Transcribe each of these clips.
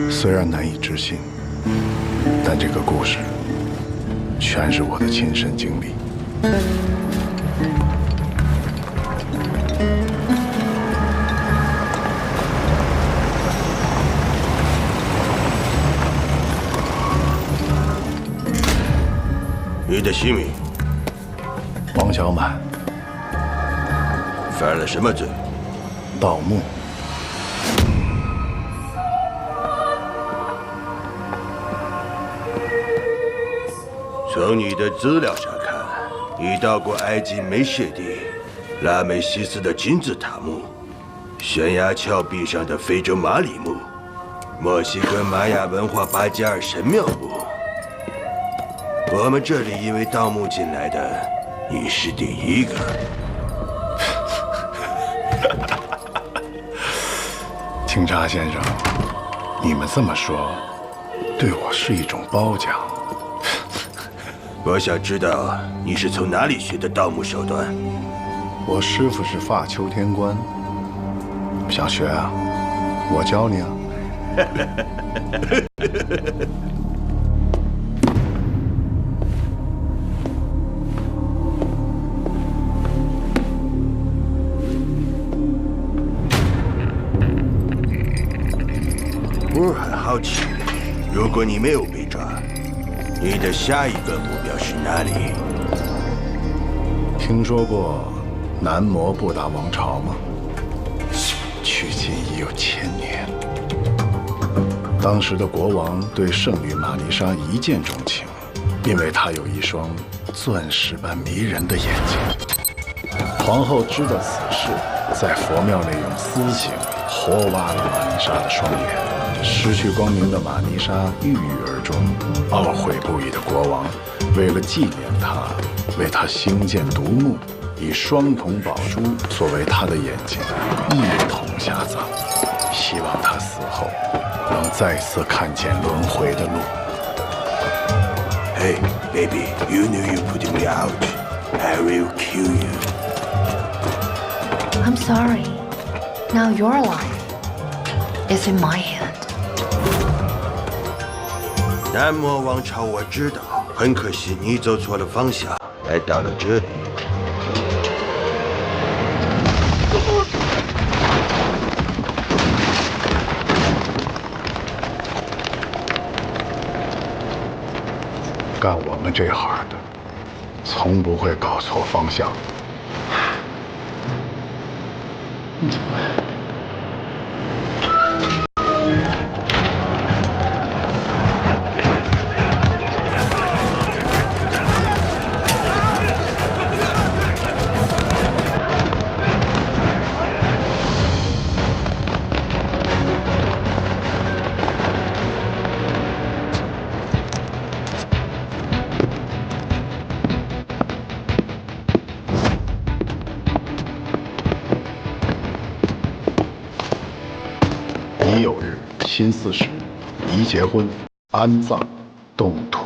虽然难以置信，但这个故事全是我的亲身经历。你的姓名？王小满。犯了什么罪？盗墓。从你的资料上看，你到过埃及梅谢地、拉美西斯的金字塔墓、悬崖峭壁上的非洲马里墓、墨西哥玛雅文化巴加尔神庙墓。我们这里因为盗墓进来的，你是第一个。警察先生，你们这么说，对我是一种褒奖。我想知道你是从哪里学的盗墓手段。我师傅是发丘天官，想学啊？我教你啊。我很好奇，如果你没有被抓，你的下一个目标是哪里？听说过南摩布达王朝吗？距今已有1000年。当时的国王对圣女玛丽莎一见钟情，因为她有一双钻石般迷人的眼睛。皇后知道此事，在佛庙内用丝刑活挖了玛丽莎的双眼。失去光明的玛丽莎郁郁而终，懊悔不已的国王为了纪念她，为她兴建独墓，以双瞳宝珠作为她的眼睛，一同下葬，希望她死后能再次看见轮回的路。Hey, baby, you knew you putting me out. I will kill you. I'm sorry. Now your life is in my hand. 南摩王朝我知道，很可惜你走错了方向，来到了这里。干我们这行的，从不会搞错方向。已有日，辛巳时，宜结婚，安葬，动土。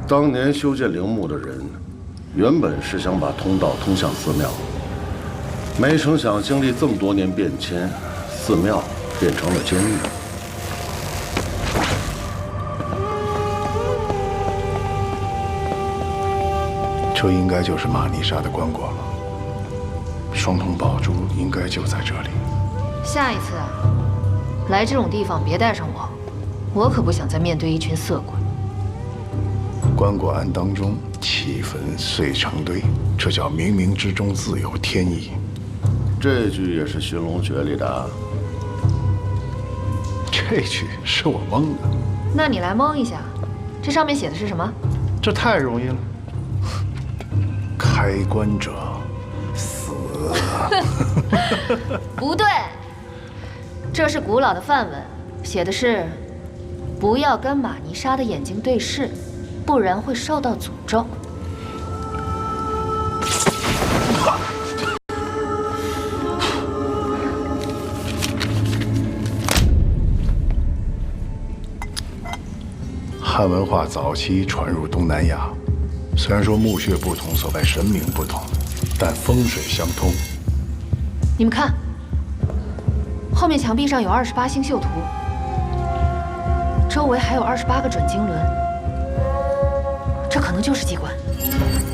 当年修建陵墓的人，原本是想把通道通向寺庙，没成想经历这么多年变迁，寺庙变成了监狱。这应该就是玛丽莎的棺椁了，双瞳宝珠应该就在这里。下一次啊，来这种地方别带上我，我可不想再面对一群色鬼。棺椁案当中，弃坟遂成堆，这叫冥冥之中自有天意。这句也是《寻龙诀》里的啊。这句是我蒙的。那你来蒙一下，这上面写的是什么？这太容易了。开棺者死。不对，这是古老的梵文，写的是不要跟玛尼莎的眼睛对视，不然会受到诅咒。汉文化早期传入东南亚，虽然说墓穴不同，所拜神明不同，但风水相通。你们看，后面墙壁上有28星宿图，周围还有28个准经轮，这可能就是机关。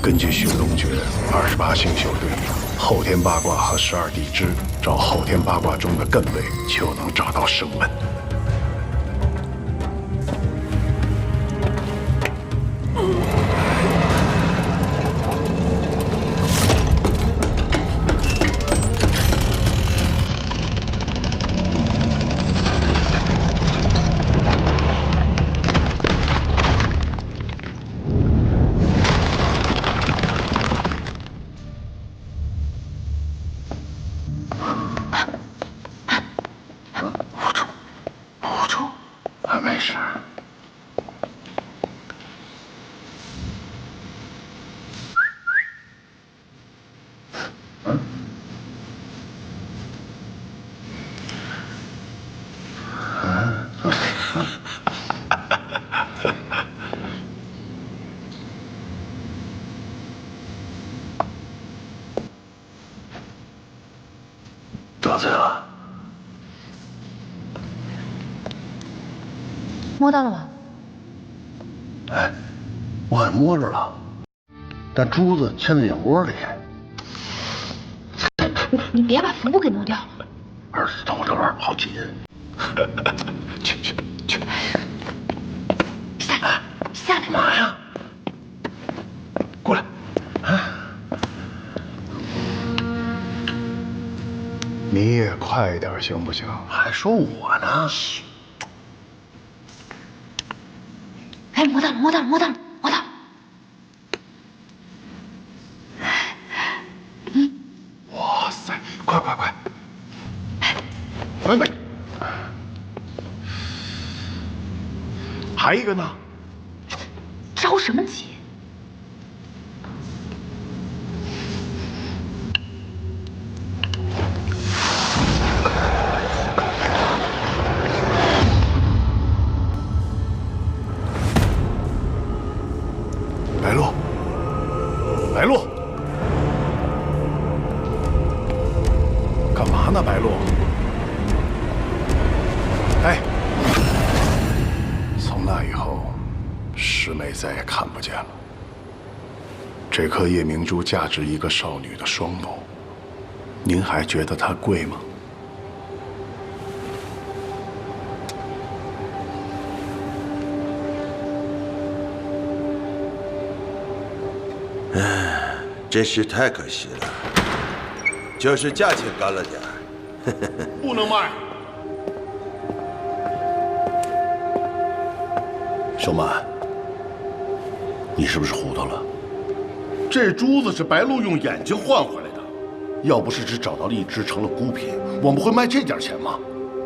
根据寻龙诀，28星宿对应后天八卦和12地支，找后天八卦中的艮位，就能找到生门。没事。得罪了。摸到了吗？哎，我也摸着了，但珠子嵌在眼窝里。你别把服务给弄掉了。儿子，等我这玩意儿好紧。去。下来。干嘛呀？过来。你也快一点行不行？还说我呢？哎，摸到了。哇塞，快！喂，还一个呢？着什么急？白鹿，干嘛呢？白鹿，哎，从那以后，师妹再也看不见了。这颗夜明珠价值一个少女的双眸，您还觉得它贵吗？真是太可惜了，就是价钱高了点儿。不能卖。小满，你是不是糊涂了？这珠子是白鹿用眼睛换回来的，要不是只找到了一只成了孤品，我们会卖这点钱吗？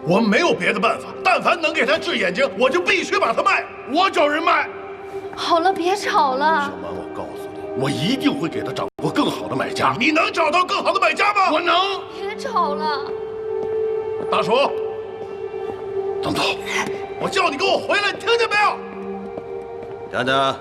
我们没有别的办法，但凡能给他治眼睛，我就必须把它卖。我找人卖。好了，别吵了。小满，我告诉你，我一定会给他找个更好的买家。你能找到更好的买家吗？我能。别吵了。大叔，等等，我叫你给我回来，你听见没有？等等，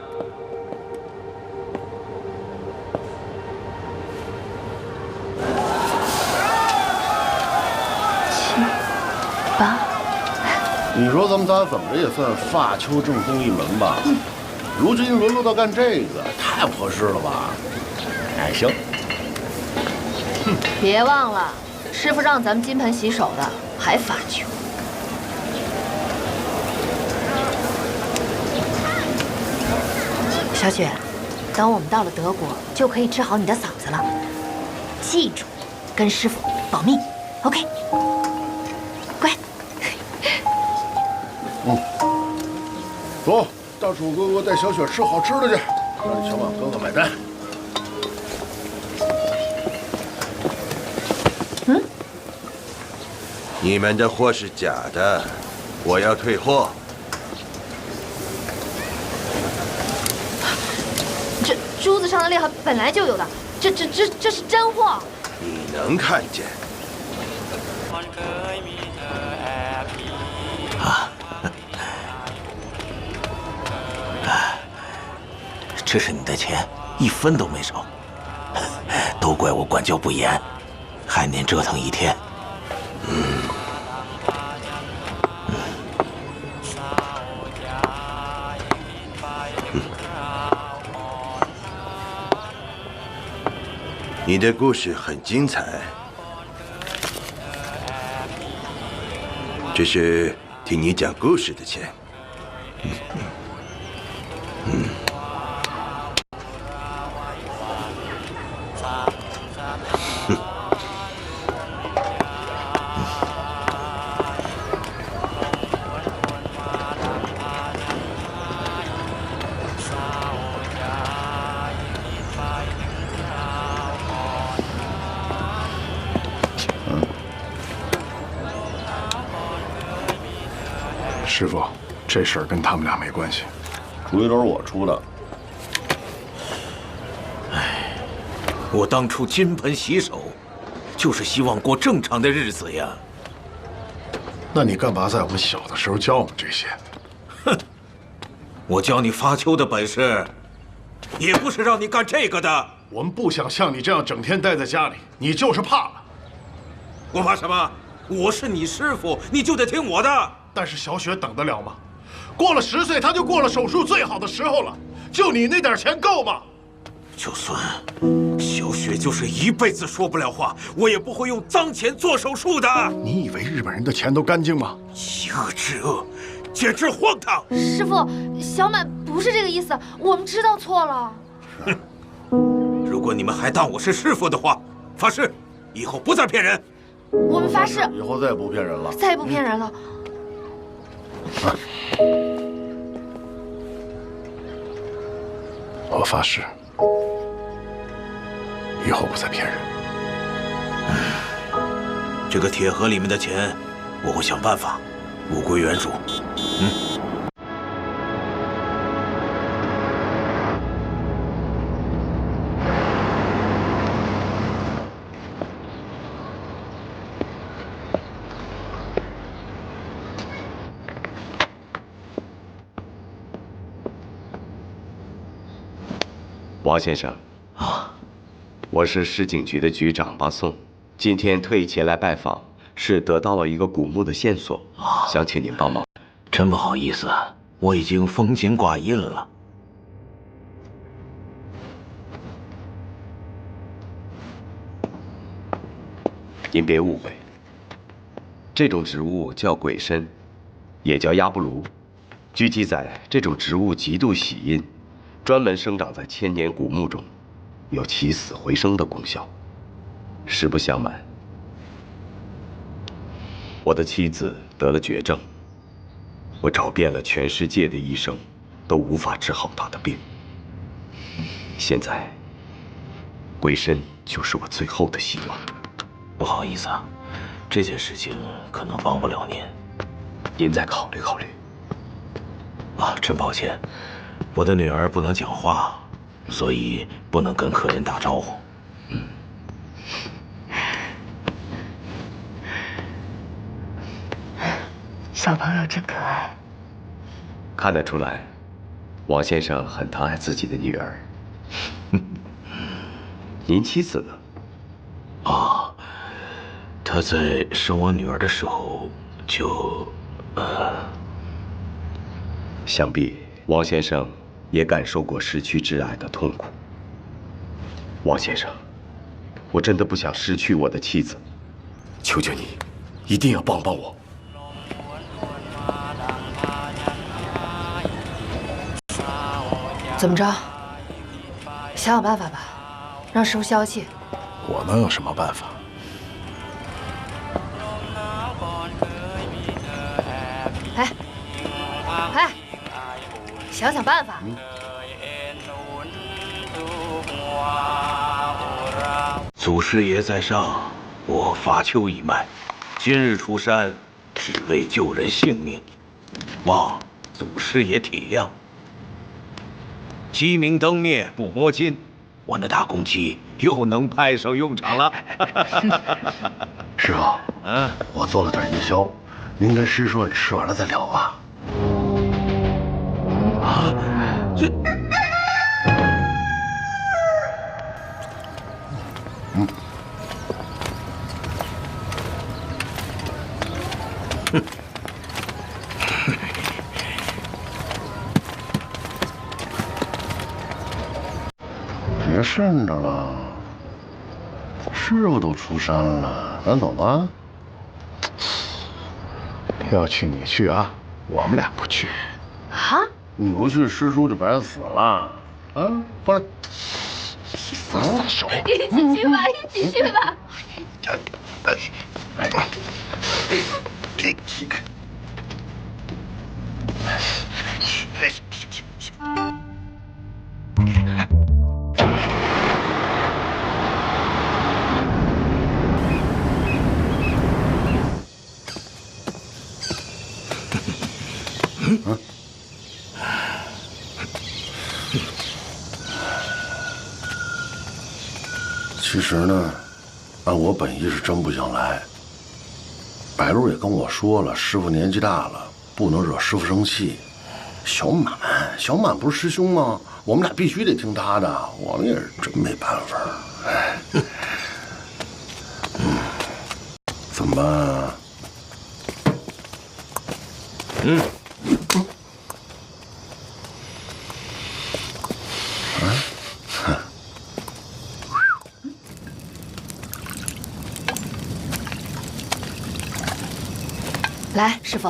爸，你说咱们仨怎么着也算发丘正宗一门吧？如今沦落到干这个，太不合适了吧？哎，行。别忘了，师傅让咱们金盆洗手的，还发球。小雪，等我们到了德国，就可以治好你的嗓子了。记住，跟师傅保密 ，OK？ 乖。走，大楚哥哥带小雪吃好吃的去，让小满哥哥买单。你们的货是假的，我要退货。这珠子上的裂痕本来就有的，这是真货。你能看见？这是你的钱，一分都没少。都怪我管教不严，害您折腾一天。你的故事很精彩，这是听你讲故事的钱。师傅，这事儿跟他们俩没关系，主意都是我出的。我当初金盆洗手，就是希望过正常的日子呀。那你干嘛在我们小的时候教我们这些？我教你发丘的本事，也不是让你干这个的。我们不想像你这样整天待在家里，你就是怕了。我怕什么？我是你师傅，你就得听我的。但是小雪等得了吗？过了10岁，她就过了手术最好的时候了。就你那点钱够吗？就算小雪就是一辈子说不了话，我也不会用脏钱做手术的。你以为日本人的钱都干净吗？邪恶之恶，简直荒唐！师傅，小满不是这个意思，我们知道错了。如果你们还当我是师傅的话，发誓以后不再骗人。我们发誓，以后再也不骗人了。再也不骗人了。我发誓，以后不再骗人。这个铁盒里面的钱，我会想办法，物归原主。王先生，我是市警局的局长巴松，今天特意前来拜访，是得到了一个古墓的线索，想请您帮忙。真不好意思，我已经风景寡印了。您别误会，这种植物叫鬼参，也叫鸭不芦。据记载，这种植物极度喜阴，专门生长在千年古墓中，有起死回生的功效。实不相瞒，我的妻子得了绝症，我找遍了全世界的医生，都无法治好她的病。现在，鬼参就是我最后的希望。不好意思啊，这件事情可能帮不了您，您再考虑考虑。啊，真抱歉，我的女儿不能讲话，所以不能跟客人打招呼。小朋友真可爱。看得出来，王先生很疼爱自己的女儿。您妻子呢？啊，她在生我女儿的时候就，想必王先生也感受过失去挚爱的痛苦。王先生，我真的不想失去我的妻子，求求你，一定要帮帮我。怎么着？想想办法吧，让师傅消气。我能有什么办法？哎，想想办法。祖师爷在上，我法丘一脉，今日出山，只为救人性命，望祖师爷体谅。鸡鸣灯灭不摸金，我那大公鸡又能派上用场了。师傅，我做了点夜宵，您跟师叔吃完了再聊吧。啊，这。别顺着了，师傅都出山了，咱走吧。要去你去啊，我们俩不去。啊？你不去，师叔就白死了。啊，放手！一起去吧，一起去吧。其实呢，按我本意是真不想来。白鹿也跟我说了，师傅年纪大了，不能惹师傅生气。小满不是师兄吗？我们俩必须得听他的，我们也是真没办法。哎，怎么办啊？来，师傅。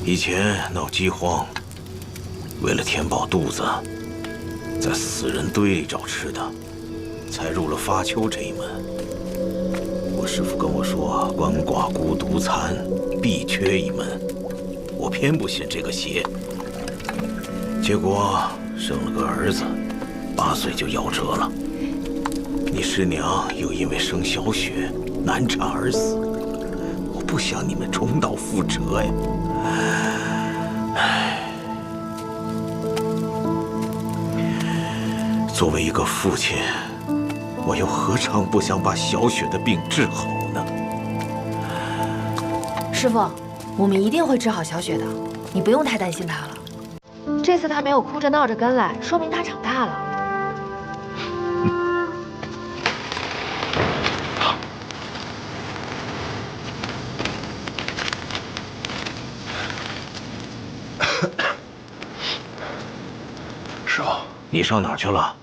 以前闹饥荒，为了填饱肚子，在死人堆里找吃的，才入了发丘这一门。我师父跟我说，鳏寡孤独残，必缺一门。我偏不信这个邪，结果生了个儿子，8岁就夭折了。你师娘又因为生小雪难产而死，我不想你们重蹈覆辙呀。作为一个父亲，我又何尝不想把小雪的病治好呢？师傅，我们一定会治好小雪的，你不用太担心她了。这次她没有哭着闹着跟来，说明她长大了。师傅，你上哪儿去了？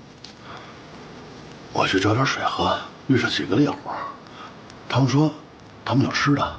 我去找点水喝，遇上几个烈火，他们说他们有吃的。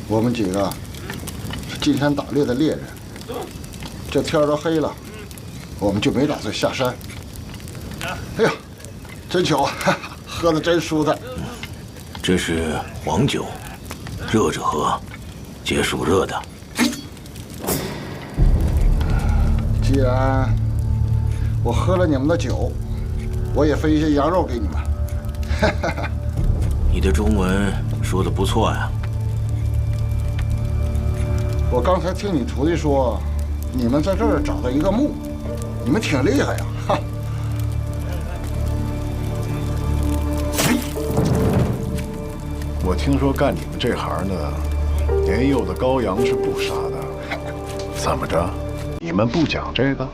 我们几个是进山打猎的猎人，这天都黑了，我们就没打算下山。哎呀，真巧，喝的真舒坦。这是黄酒，热着喝，解暑热的。既然我喝了你们的酒，我也分一些羊肉给你们。你的中文说的不错呀。我刚才听你徒弟说，你们在这儿找到一个墓，你们挺厉害呀！哈。我听说干你们这行的，年幼的羔羊是不杀的。怎么着？你们不讲这个？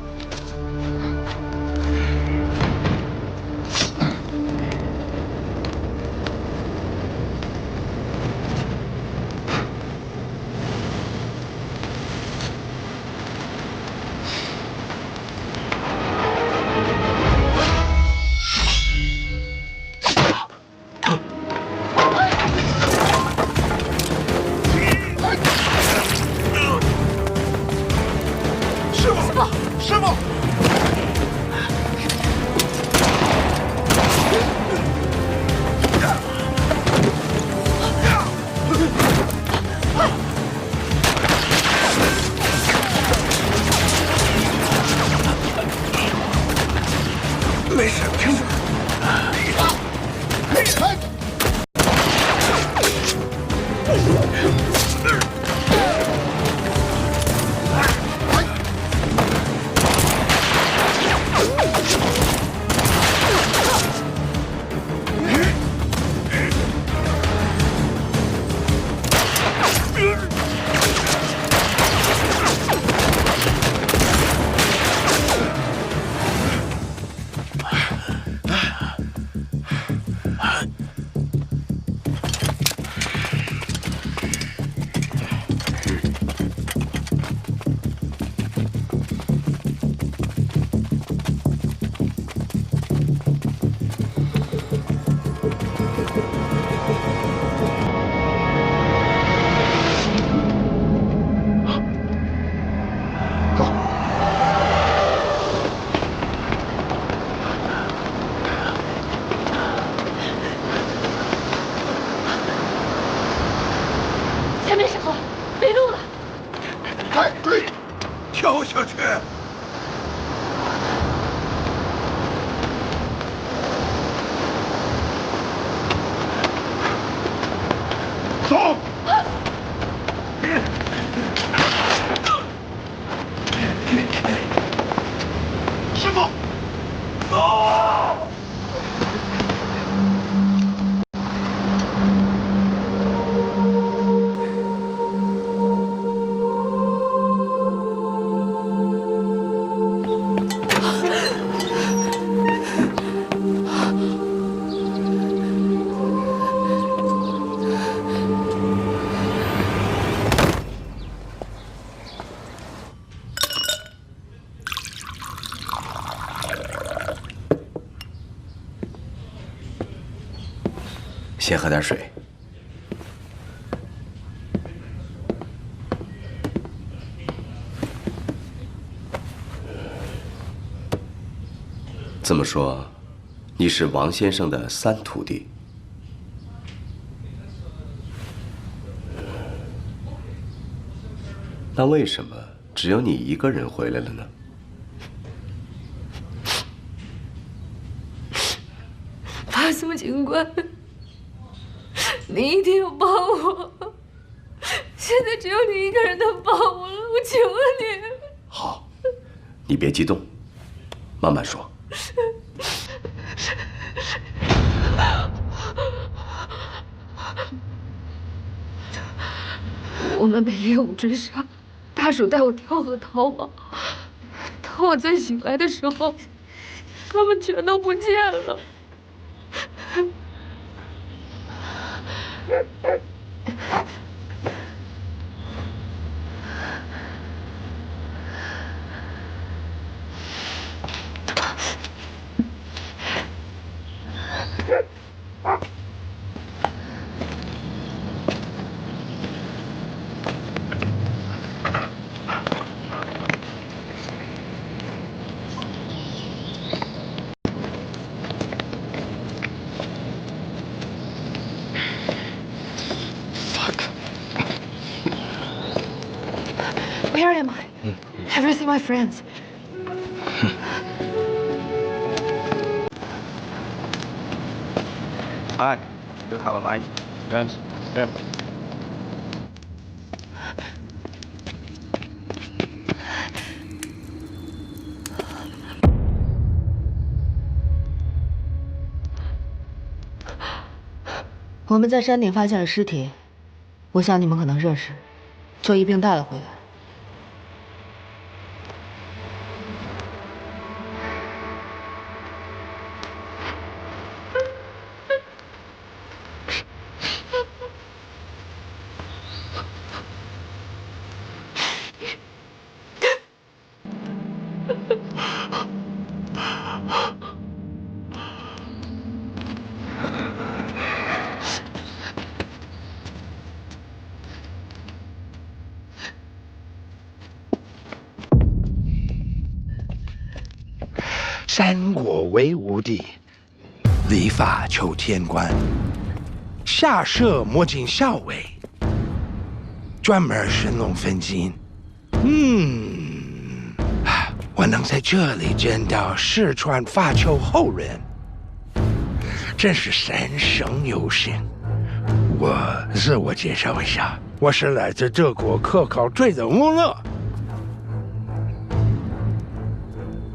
师傅，没事，没事。前面闪了，没路了！快追，跳下去！走！师傅，走！先喝点水。这么说，你是王先生的3徒弟？那为什么只有你一个人回来了呢？发什么情况？你一定要帮我！现在只有你一个人能帮我了，我求了你。好，你别激动，慢慢说。我们被猎物追杀，大鼠带我跳河逃亡。当我再醒来的时候，他们全都不见了。Where am I? Have you seen my friends? Hi, you have a line. Yes. Yep. 我们在山顶发现了尸体，我想你们可能认识，就一并带了回来。山果为吾地，理发求天官，下设摸金校尉，专门神龙分金。我能在这里见到四川发丘后人，真是三生有幸。我自我介绍一下，我是来自德国科考队的穆勒。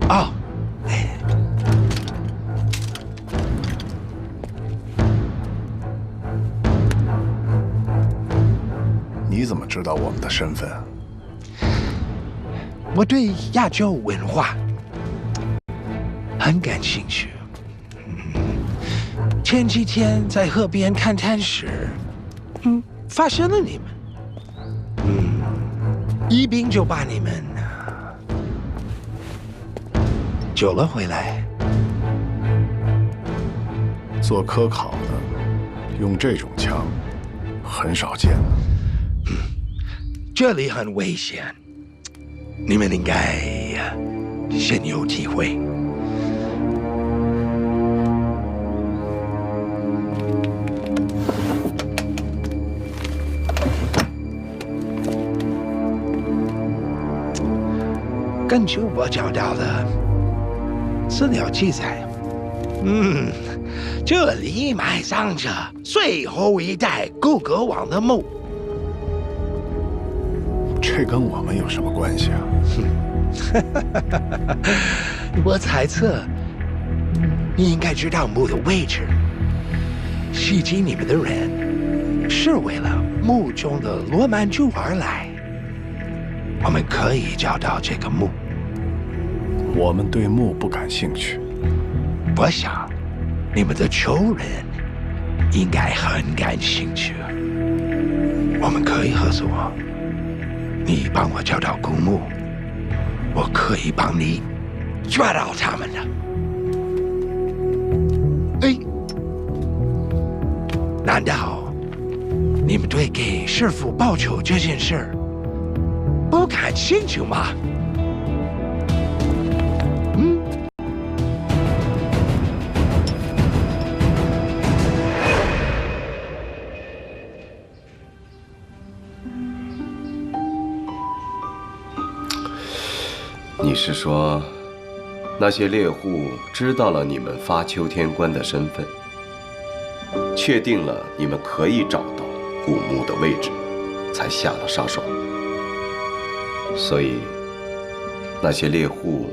哦，你怎么知道我们的身份？我对亚洲文化很感兴趣。前几天在河边看滩时，发现了你们，一并就把你们救了回来。做科考的用这种枪很少见的。这里很危险，你们应该深有体会。根据我找到的资料记载，这里埋葬着最后一代古格王的墓。这跟我们有什么关系啊？我猜测，你应该知道墓的位置。袭击你们的人是为了墓中的罗曼珠而来。我们可以找到这个墓。我们对墓不感兴趣。我想，你们的仇人应该很感兴趣。我们可以合作。你帮我找到古墓，我可以帮你抓到他们的。难道你们对给师父报仇这件事不感兴趣吗？你是说，那些猎户知道了你们发丘天官的身份，确定了你们可以找到古墓的位置，才下了杀手。所以，那些猎户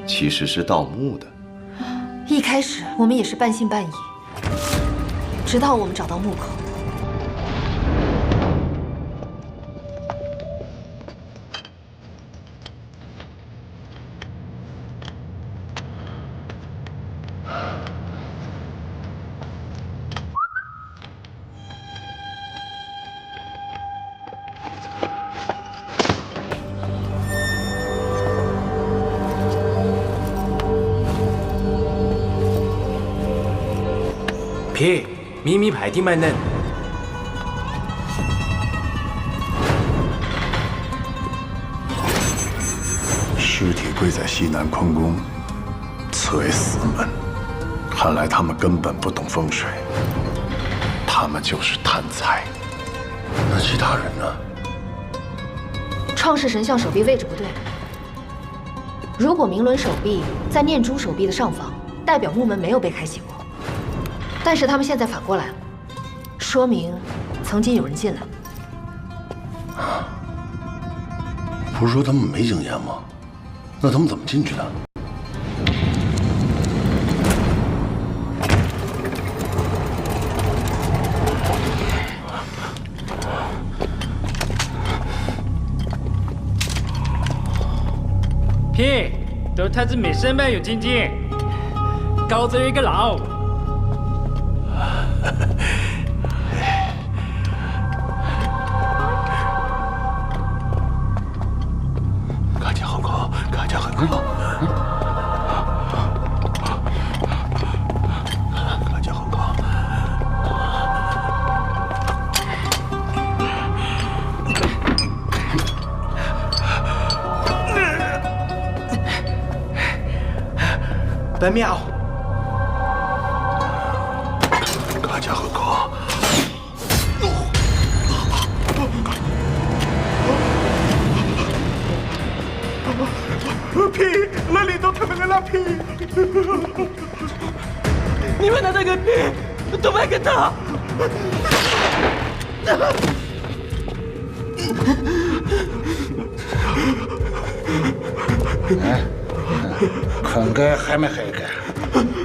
其实是盗墓的。一开始我们也是半信半疑，直到我们找到墓口。พี่มีไผ่ที่ไม่แน่น尸体跪在西南坤宫，此为死门。看来他们根本不懂风水，他们就是贪财。那其他人呢？创世神像手臂位置不对。如果明伦手臂在念珠手臂的上方，代表木门没有被开启过。但是他们现在反过来了，说明曾经有人进来。不是说他们没经验吗？那他们怎么进去的？屁，都他是没身板有经验，搞这一个老。大家好高，大家很高。大家很高。本庙。大家很高。屁，那里头可能个屁。你们的那个屁都卖给他。坤哥还没黑个，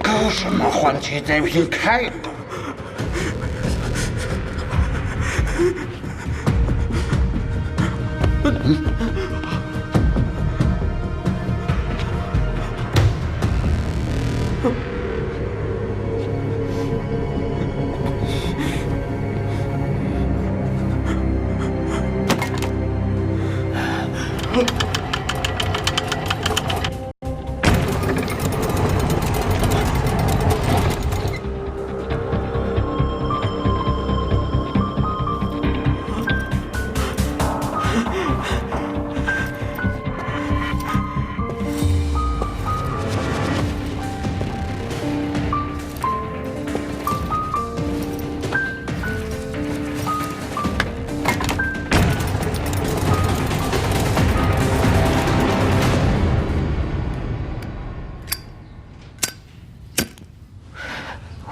搞什么换取这瓶开路？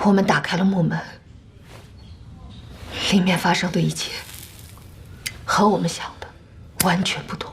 我们打开了木门，里面发生的一切和我们想的完全不同。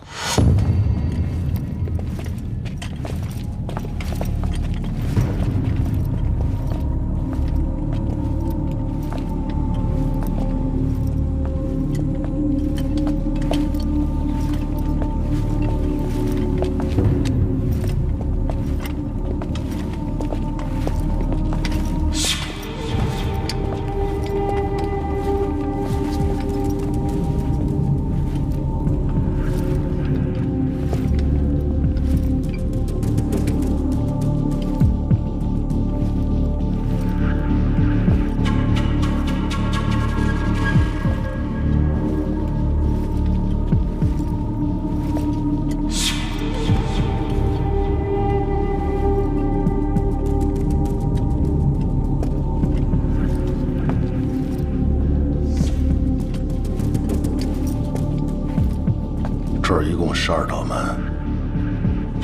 这儿一共12道门，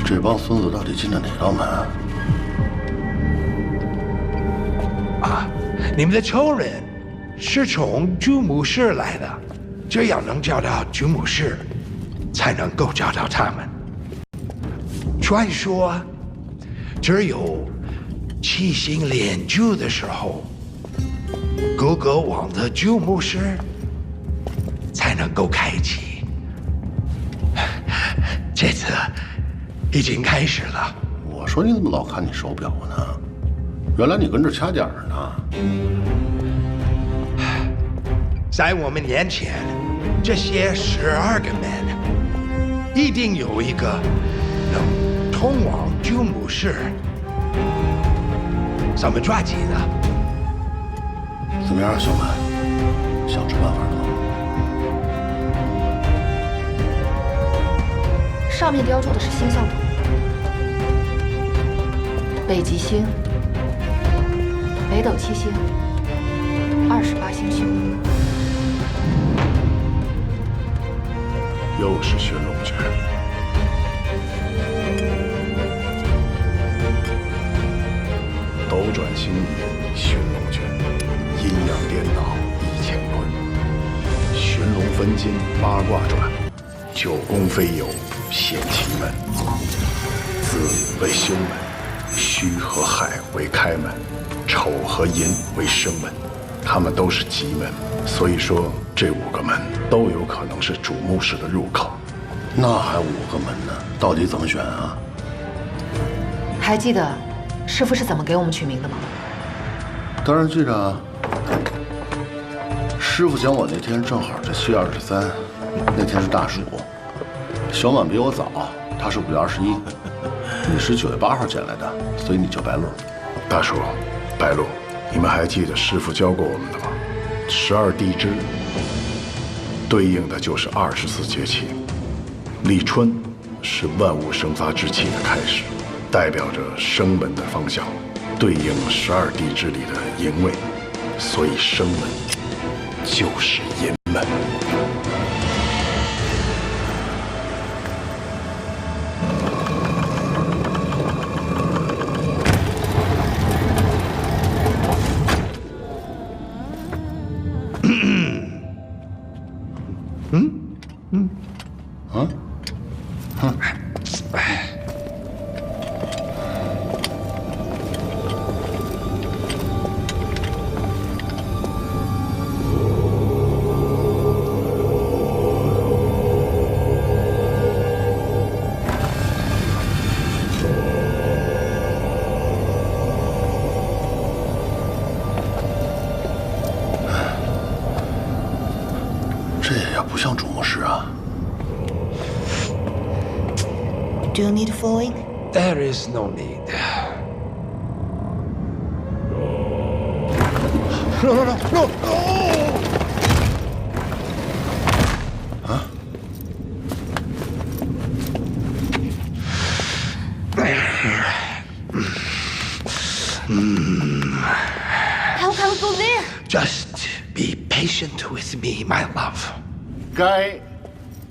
这帮孙子到底进的哪道门啊？啊，你们的仇人是从主墓室来的，只要能找到主墓室，才能够找到他们。传说，只有七星连珠的时候，各个王的主墓室才能够开启。这次已经开始了。我说你怎么老看你手表呢？原来你跟这掐点儿呢。在我们眼前，这些12个门，一定有一个能通往主墓室。怎么抓紧的？怎么样，小满？想出办法了吗？上面标注的是星象图，北极星、北斗七星、28星宿，又是寻龙诀。斗转星移，寻龙诀，阴阳颠倒一乾坤，寻龙分金八卦转，九宫飞游显奇门，子为休门，戌和亥为开门，丑和寅为生门，他们都是吉门，所以说这5个门都有可能是主墓室的入口。那还5个门呢，到底怎么选啊？还记得师傅是怎么给我们取名的吗？当然记着啊。师傅讲我那天正好是7月23，那天是大暑。小满比我早，他是5月21，你是9月8号捡来的，所以你叫白露。大叔，白露，你们还记得师傅教过我们的吗？12地支对应的就是24节气，立春是万物生发之气的开始，代表着生门的方向，对应12地支里的寅位，所以生门就是寅门。像主牧师啊。Do you need following? There is no need. No! 啊？How can we go there? Just be patient with me, my love. 该，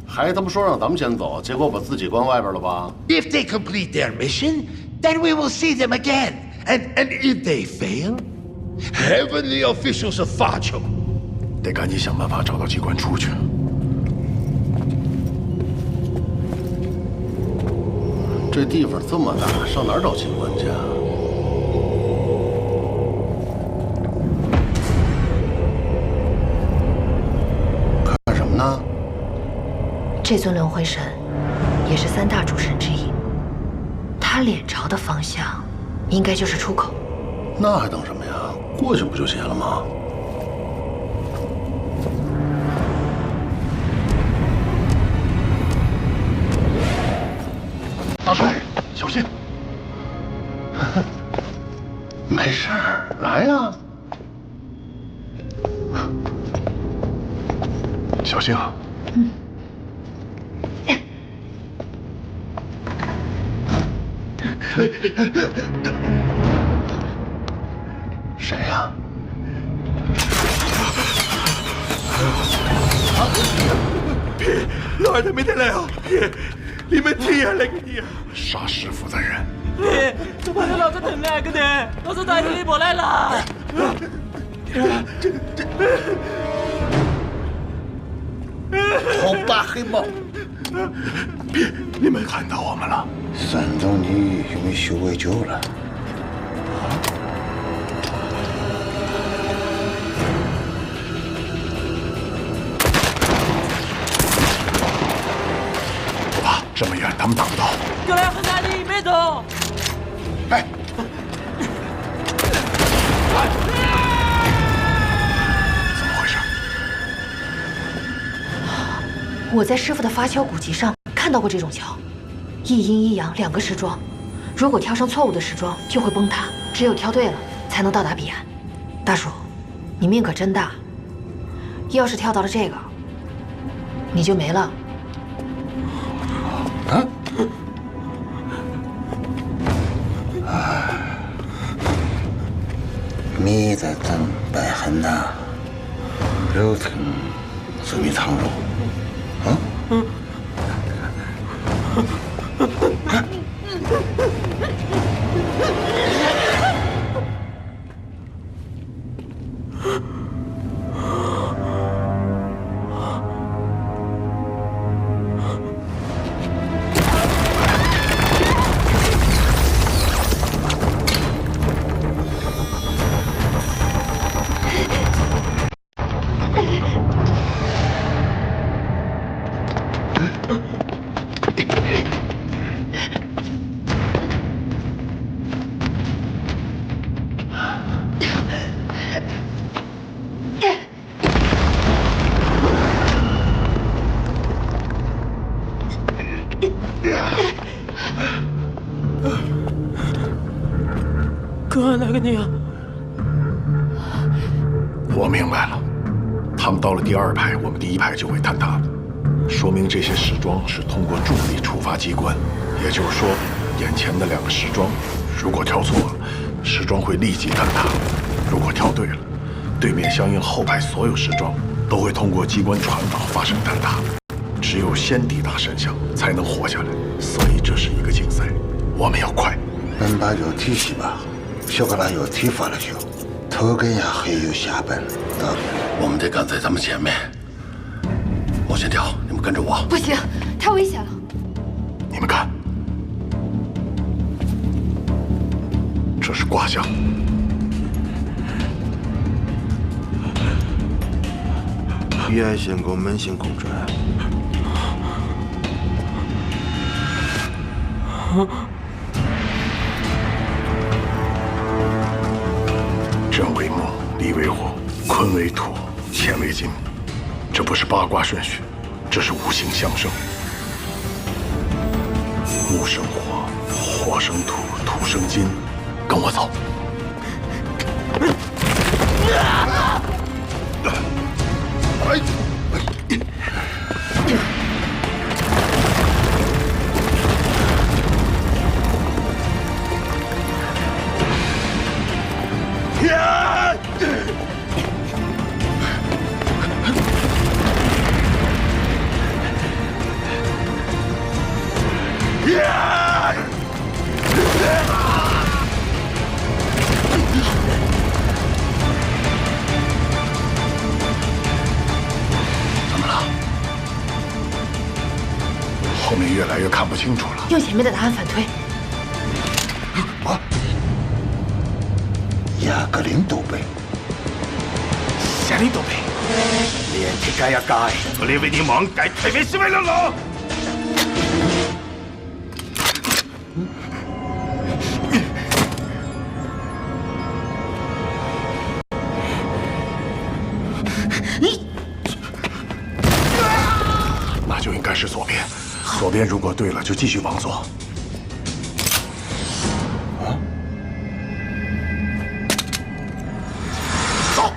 还他妈说让咱们先走，结果把自己关外边了吧 If they complete their mission, then we will see them again. And if they fail, heavenly officials of Facho. 得赶紧想办法找到机关出去。这地方这么大，上哪儿找机关去啊？看什么呢？这尊轮回神也是3大主神之一，他脸朝的方向应该就是出口。那还等什么呀？过去不就结了吗？大帅，小心！没事儿，来呀！小心啊！谁呀？别，老二他没得来啊！别，你们听下来个你啊！杀师傅的人。别，这把老子等来个的，老子带着你过来了。红八黑猫，别，你们看到我们了。山东女用修为久了。不怕，这么远他们挡不到。过来和哪里别走。哎。怎么回事？我在师傅的发敲古籍上看到过这种桥，一阴一阳2个时桩，如果跳上错误的时桩就会崩塌，只有跳对了才能到达彼岸。大叔，你命可真大，要是跳到了这个，你就没了。啊？米在等白很大，肉疼是米汤肉。啊？哥，哪个你啊？我明白了，他们到了第2排，我们第1排就会坍塌，说明这些时桩是通过重力触发机关，也就是说，眼前的2个时桩，如果跳错了，时桩会立即坍塌；如果跳对了，对面相应后排所有时桩都会通过机关传导发生坍塌。只有先抵达神像，才能活下来。所以这是一个竞赛，我们要快。能把肉体洗吧，小个那肉体发了就，头跟呀还有下本。我们得赶在他们前面。我先跳，你们跟着我。不行，太危险了。你们看，这是卦象。原先我们先控制。震为木，离为火，坤为土，乾为金。这不是八卦顺序，这是五行相生，木生火，火生土，土生金。跟我走。怎么了？后面越来越看不清楚了。用前面的答案反推。啊！雅格林都贝，夏林都贝，连铁盖呀盖，我连为你忙盖特别是为了我。那就应该是左边，左边如果对了，就继续往左。走。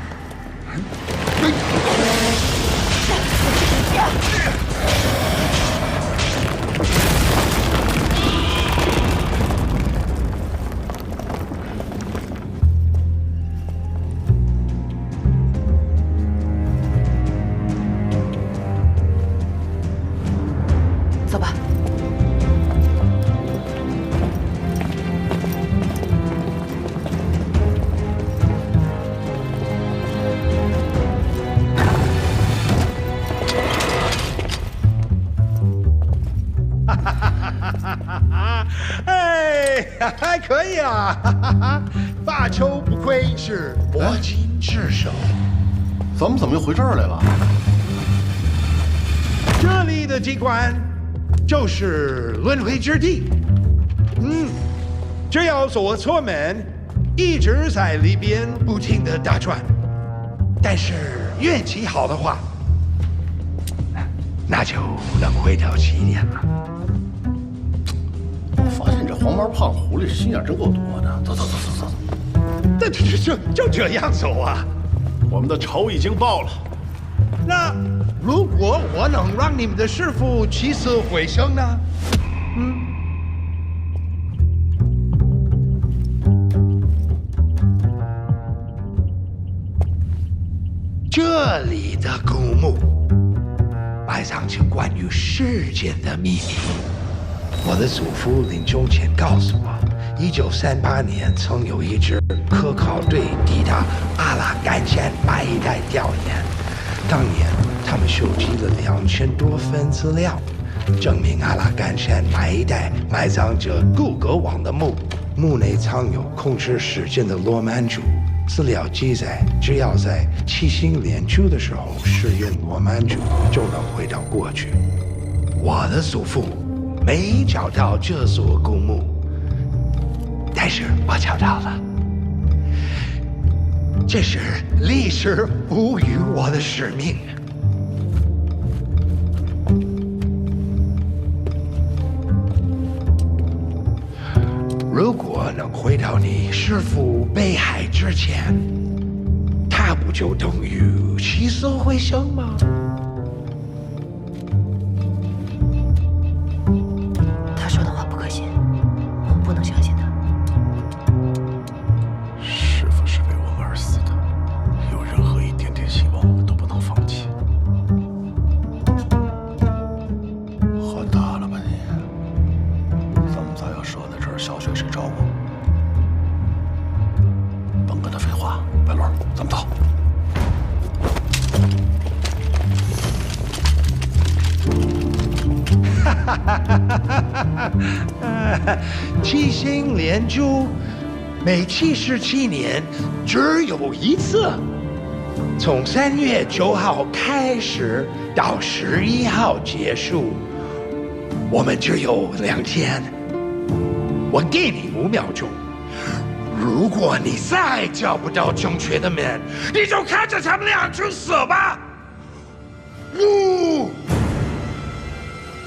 走吧。哎，还可以啊！发球不愧是魔金之手。咱们怎么又回这儿来了？这里的机关就是轮回之地。只要走错门，一直在里边不停的打转。但是运气好的话，那就能回到起点了。我发现这黄毛胖狐狸心眼真够多的。走。就这样走啊！我们的仇已经报了。那如果我能让你们的师傅起死回生呢？这里的古墓埋藏着关于世间的秘密。我的祖父临终前告诉我，1938年曾有一支科考队抵达阿拉干山埋一带调研，当年他们收集了2000多份资料，证明阿拉干山埋一带埋藏着顾格王的墓，墓内藏有控制时间的罗曼珠。资料记载，只要在七星连珠的时候使用罗曼珠，就能回到过去。我的祖父没找到这座古墓，但是我找到了。这是历史赋予我的使命。如果能回到你师父被害之前，他不就等于起死回生吗？他说的话不可信，我们不能相信他。师傅是为我们而死的，有任何一点点希望，我们都不能放弃。喝大了吧你？咱们咋要说在这儿小水谁招我？甭跟他废话，白龙，咱们走。七星连珠每77年只有一次，从3月9号开始到11号结束，我们只有2天。我给你5秒钟，如果你再找不到正确的门，你就看着他们俩去死吧。5、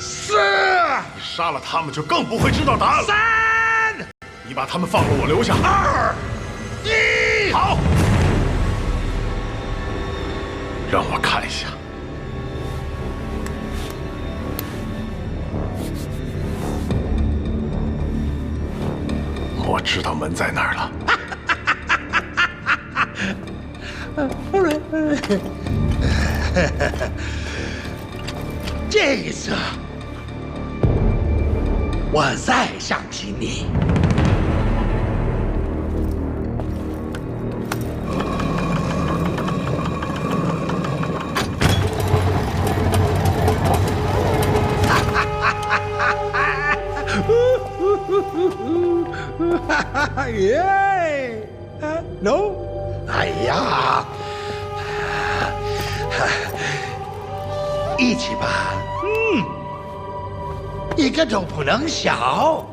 4。你杀了他们，就更不会知道答案了。3。你把他们放了，我留下。2、1。好，让我看一下。我知道门在哪儿了。这一次，我再相信你。耶 ，no， 哎呀，一起吧，一个都不能少。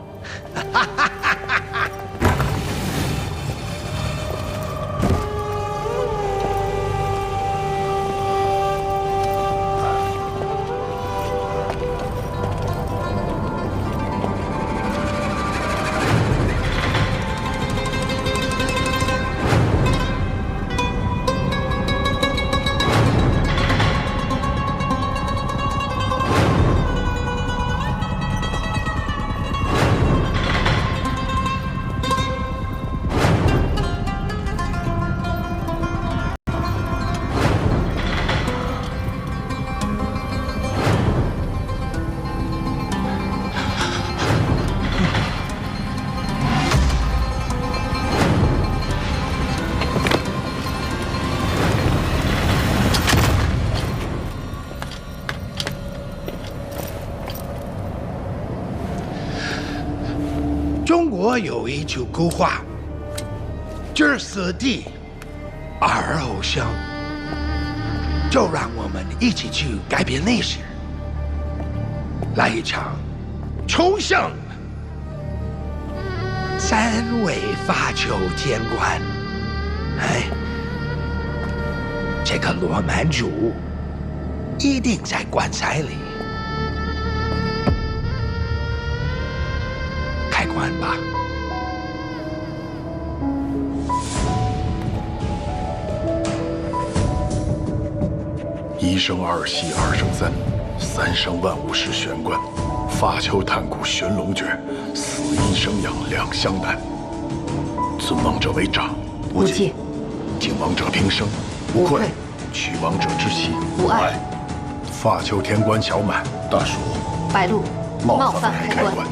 中国有一句古话：“置死地而后生。”就让我们一起去改变历史，来一场重胜3位发球天官。哎，这个罗曼主一定在棺材里。开棺吧。1生2息2生3，3生万物是玄关，发丘探骨寻龙诀，死阴生阳两相难。尊王者为长，无忌；敬王者平生，无愧；取王者之妻，无碍。发丘天官小满，大叔，白鹿冒犯开棺。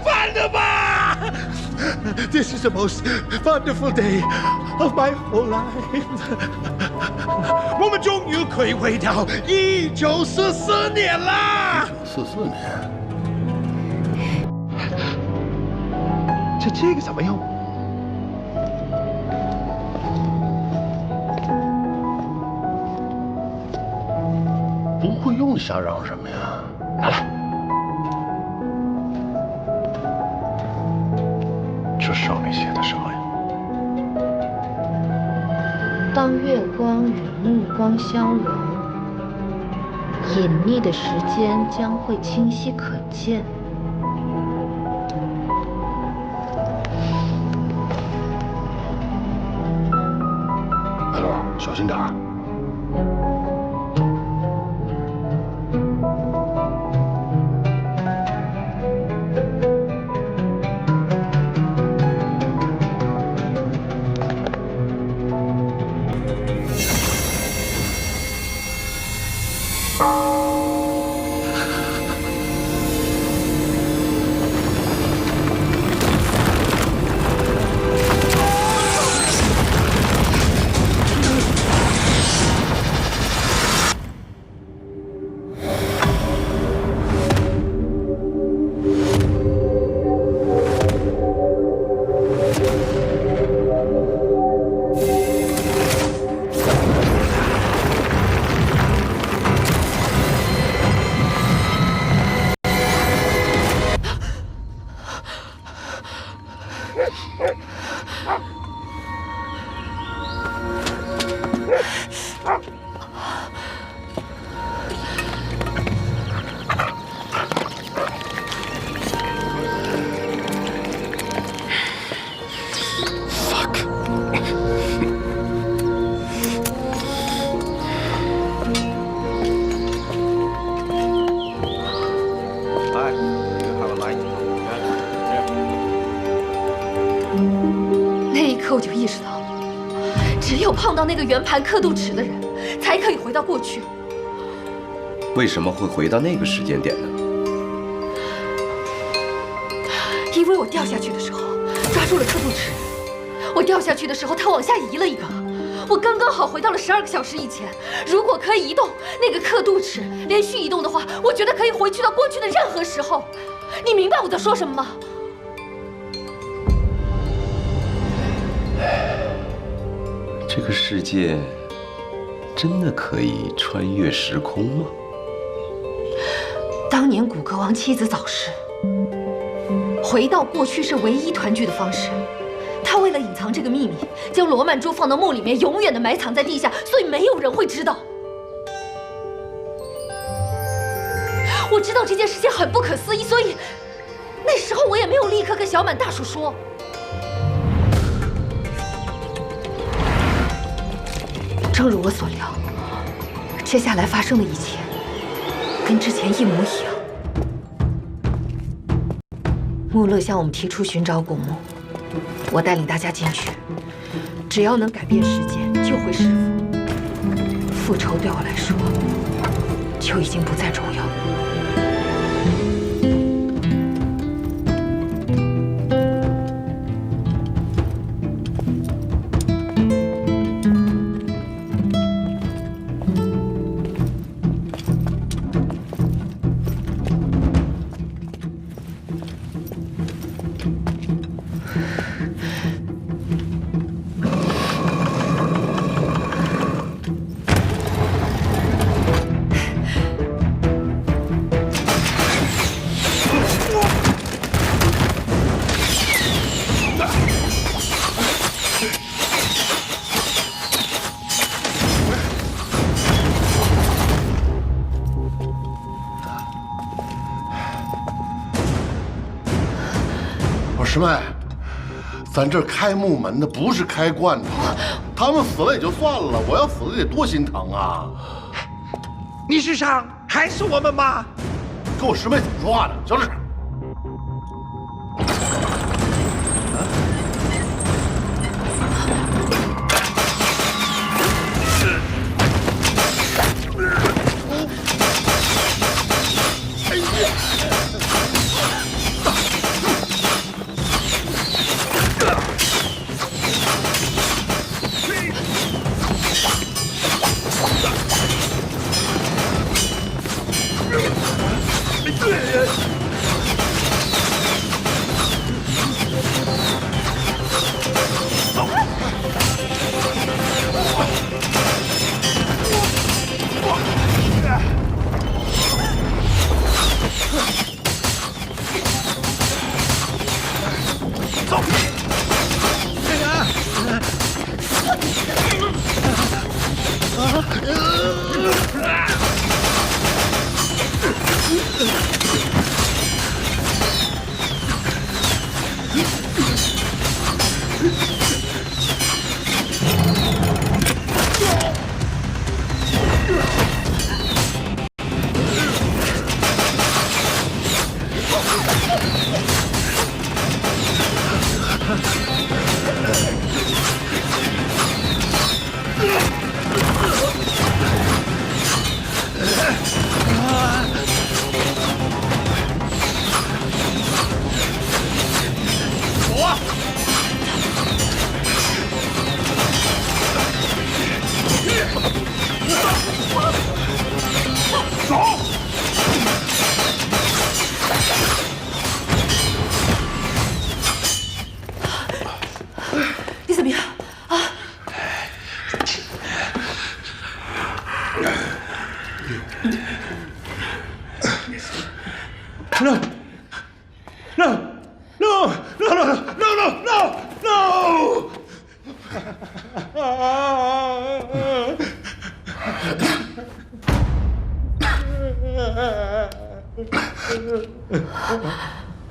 反了吧 ！This is the most wonderful day of my whole life 。我们终于可以回到1944年啦！1944年，这个怎么用？不会用，想嚷什么呀？来了。这上面写的啥呀？当月光与暮光相融，隐匿的时间将会清晰可见。白鹿，小心点儿。碰到那个圆盘刻度尺的人，才可以回到过去。为什么会回到那个时间点呢？因为我掉下去的时候抓住了刻度尺，我掉下去的时候它往下移了一个，我刚刚好回到了12个小时以前。如果可以移动那个刻度尺连续移动的话，我觉得可以回去到过去的任何时候。你明白我在说什么吗？这个世界真的可以穿越时空吗？当年古歌王妻子早逝，回到过去是唯一团聚的方式。他为了隐藏这个秘密，将罗曼珠放到墓里面，永远的埋藏在地下，所以没有人会知道。我知道这件事情很不可思议，所以那时候我也没有立刻跟小满大叔说。正如我所料，接下来发生的一切跟之前一模一样。穆勒向我们提出寻找古墓，我带领大家进去，只要能改变时间，就会弑父。复仇对我来说就已经不再重要。师妹，咱这开木门的不是开罐的，他们死了也就算了，我要死了得多心疼啊！你是想害死我们吗？跟我师妹怎么说话的？小志。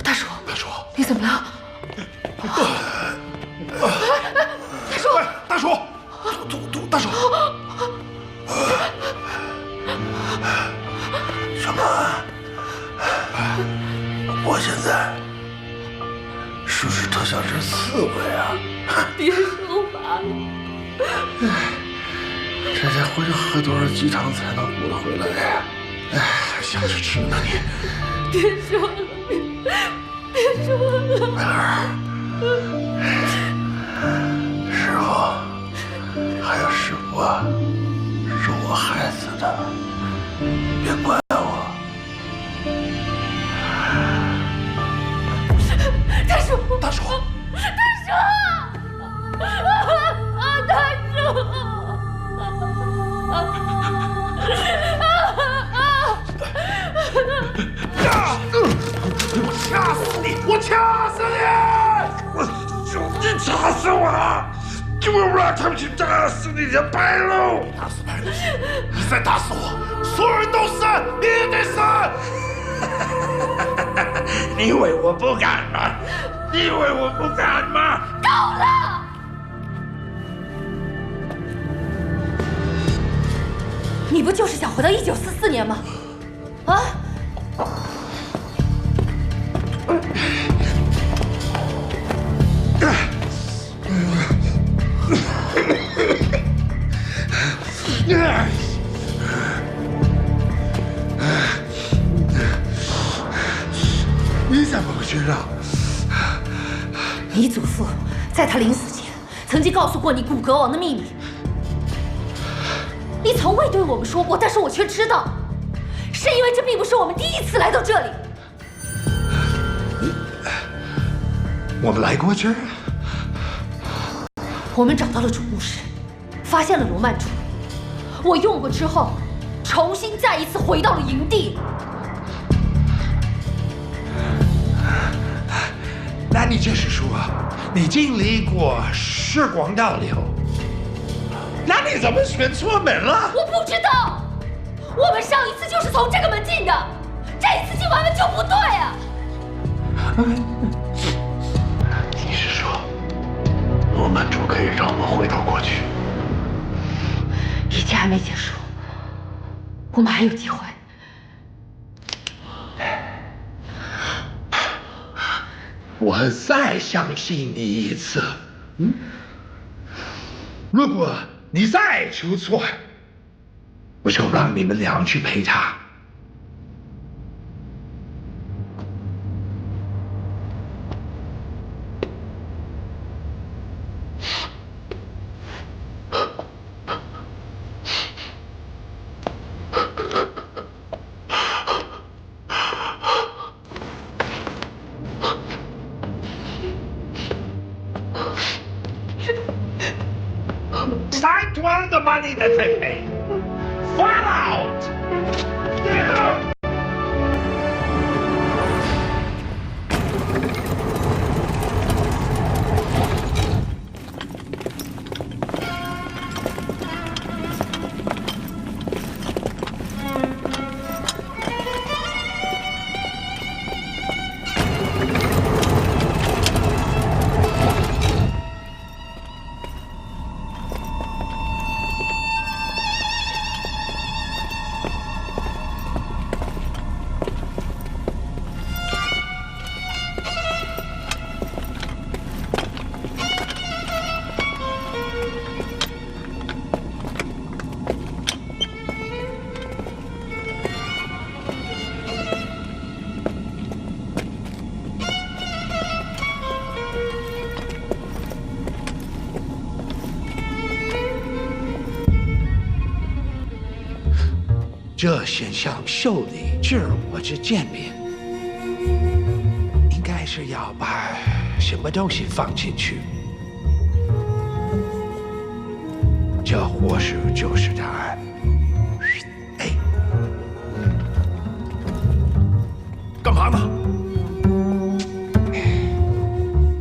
大叔，你怎么了？大叔，大叔，什么？我现在是不是特像只刺猬啊？别说话了，这得回去喝多少鸡汤才能补得回来呀？哎，还想着吃呢你。别说了，别说了。白儿，师傅，还有师傅啊，是我害死的，你别怪我。大叔，大叔，大叔，大叔。掐死你！我掐死你！我兄弟掐死我了！就为了让他们去打死你的白鹿！打死白鹿！你再打死我，所有人都死，你也得死！你以为我不敢吗？你以为我不敢吗？够了！你不就是想回到1944年吗？啊！你怎么会知道？你祖父在他临死前曾经告诉过你古格王的秘密，你从未对我们说过，但是我却知道，是因为这并不是我们第一次来到这里。我们来过这儿，我们找到了主墓室，发现了罗曼珠，我用过之后，重新再一次回到了营地。那你就是说，你经历过时光倒流？那你怎么选错门了？我不知道，我们上一次就是从这个门进的，这一次进完门就不对啊！你是说，罗曼珠可以让我们回到过去？一切还没结束，我们还有机会。我再相信你一次，如果你再出错，我就让你们俩去陪他。Time to earn the money that they pay. Flat out!这现象受理自我之鉴别，应该是要把什么东西放进去？这或许就是答案。哎，干嘛呢？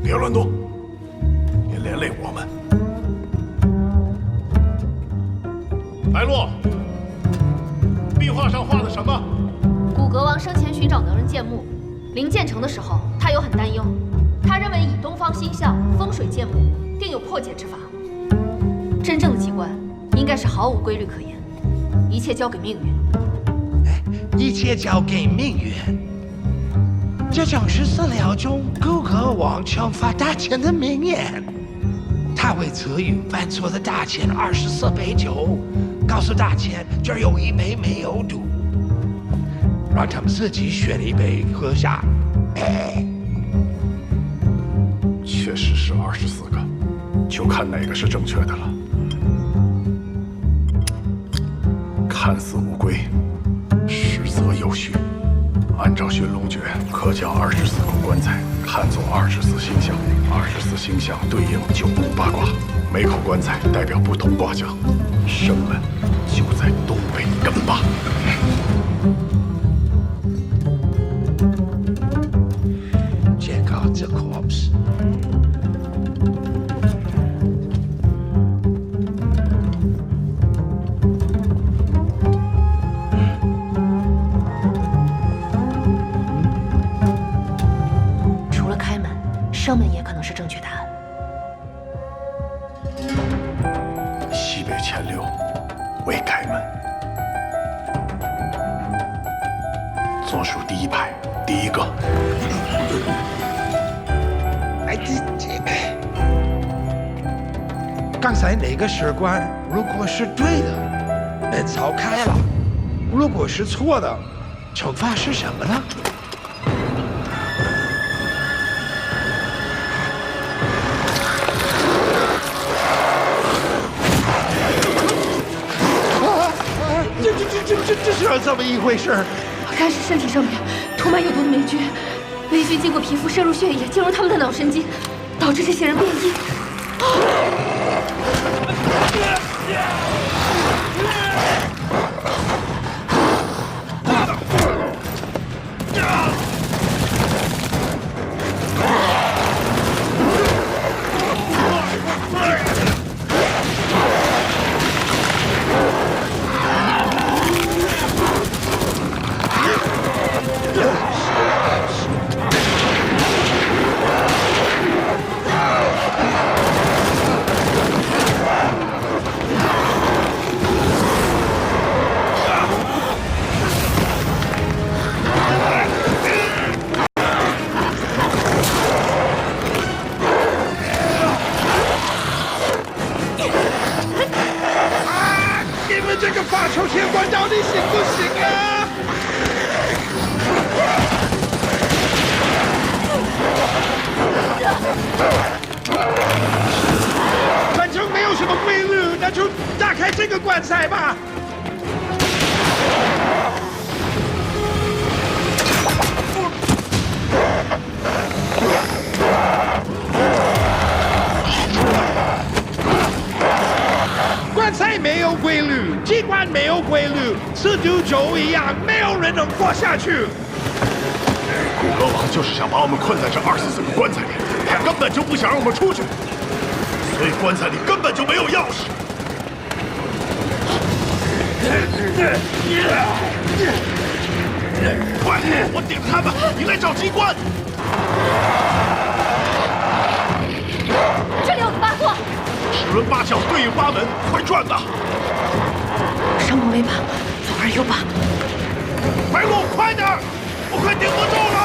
别乱动，别连累我们。白鹿。壁画上画的什么？古格王生前寻找能人建墓，临建成的时候，他有很担忧。他认为以东方星象风水建墓，定有破解之法。真正的机关应该是毫无规律可言，一切交给命运。一切交给命运，这正是饲料中古格王惩罚大臣的名言。他会赐予犯错的大千24杯酒，告诉大千这儿有一杯没有毒，让他们自己选一杯喝下。确实是24个，就看哪个是正确的了。看似无规，实则有序。按照寻龙诀，可将24个棺材看作24星象，24星象对应9宫8卦，每口棺材代表不同卦象。生门就在东北艮吧。Check out the corpse. 除了开门，生门也可能是正确答案。西北前6为开门，左数第1排第1个。刚才那个石棺如果是对的，门早开了；如果是错的，惩罚是什么呢？这是怎么一回事？我看是身体上面涂满有毒的霉菌，霉菌经过皮肤渗入血液，进入他们的脑神经，导致这些人变异。反正没有什么规律，那就打开这个棺材吧。棺材没有规律，机关没有规律，四九九一样，没有人能活下去。古歌王就是想把我们困在这24个棺材里，他根本就不想让我们出去，所以棺材里根本就没有钥匙。快，我顶着他们，你来找机关。这里有个八卦10轮8窍对应8门，快转呐！生门为8，左2右8。白鹿，快点！我快顶不住了！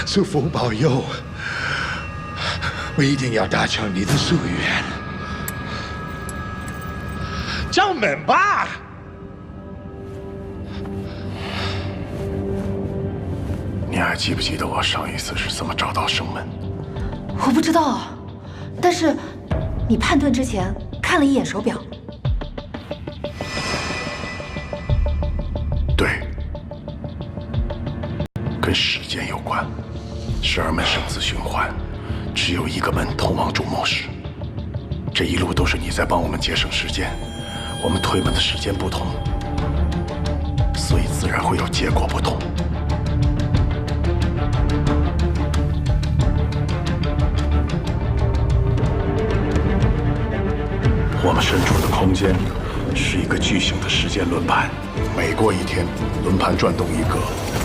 祖父保佑，我一定要达成你的夙愿。叫门吧！你还记不记得我上一次是怎么找到生门？我不知道，但是你判断之前看了一眼手表。对，跟时间有关。12门生死循环，只有一个门通往主末世。这一路都是你在帮我们节省时间，我们推门的时间不同，所以自然会有结果不同。我们身处的空间是一个巨型的时间轮盘，每过一天，轮盘转动一格，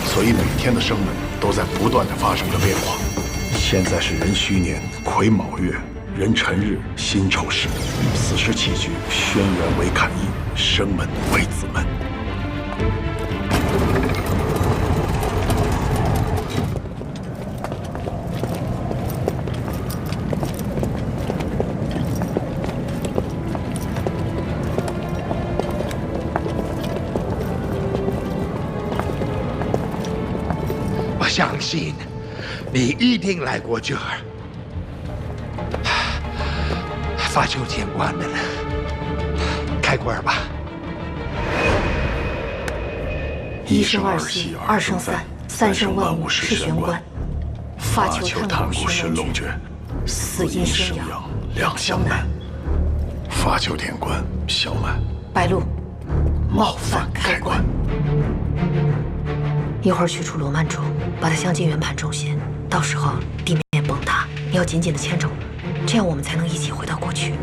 所以每天的生门都在不断的发生着变化。现在是壬戌年癸卯月壬辰日辛丑时，此时起局，轩辕为坎印，生门为子门。我相信你一定来过这儿。发丘监官们，开棺吧。一生二息二生三，三生万物是玄关。发丘探骨寻龙诀，死因生阳两相难。发丘天官小满，白鹿冒犯开棺。一会儿取出罗曼珠，把它镶进圆盘中心，到时候地面崩塌，你要紧紧地牵着我，这样我们才能一起回到过去。